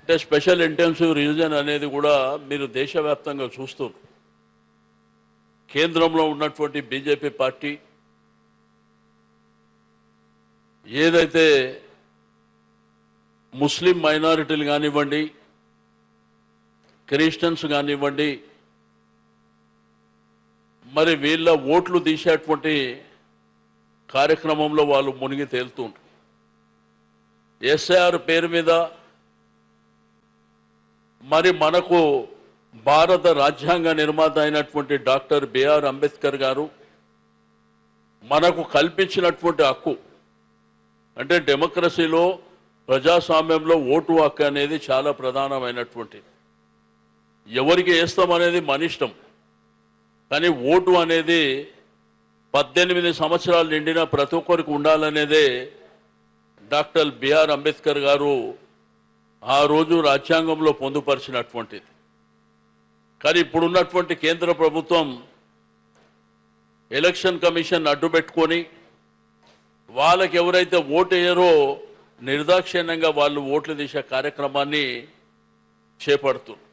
అంటే special intensive revision అనేది కూడా మీరు దేశవ్యాప్తంగా చూస్తున్నారు. కేంద్రంలో ఉన్నటువంటి బీజేపీ పార్టీ ఏదైతే ముస్లిం మైనారిటీలు కానివ్వండి, క్రిస్టియన్స్ కానివ్వండి, మరి వీళ్ళ ఓట్లు తీసేటువంటి కార్యక్రమంలో వాళ్ళు మునిగి తేలుతుంటారు. ఎస్ఐఆర్ పేరు మీద మరి మనకు భారత రాజ్యాంగ నిర్మాత అయినటువంటి డాక్టర్ బిఆర్ అంబేద్కర్ గారు మనకు కల్పించినటువంటి హక్కు, అంటే డెమోక్రసీలో ప్రజాస్వామ్యంలో ఓటు హక్కు అనేది చాలా ప్రధానమైనటువంటిది. ఎవరికి వేస్తామనేది మన ఇష్టం, కానీ ఓటు అనేది 18 సంవత్సరాలు నిండిన ప్రతి ఒక్కరికి ఉండాలనేదే డాక్టర్ బిఆర్ అంబేద్కర్ గారు ఆ రోజు రాజ్యాంగంలో పొందుపరిచినటువంటిది. కానీ ఇప్పుడున్నటువంటి కేంద్ర ప్రభుత్వం ఎలక్షన్ కమిషన్ అడ్డుపెట్టుకొని వాళ్ళకి ఎవరైతే ఓటు వేయరో నిర్దాక్షిణ్యంగా వాళ్ళు ఓట్లు తీసే కార్యక్రమాన్ని చేపడుతున్నారు.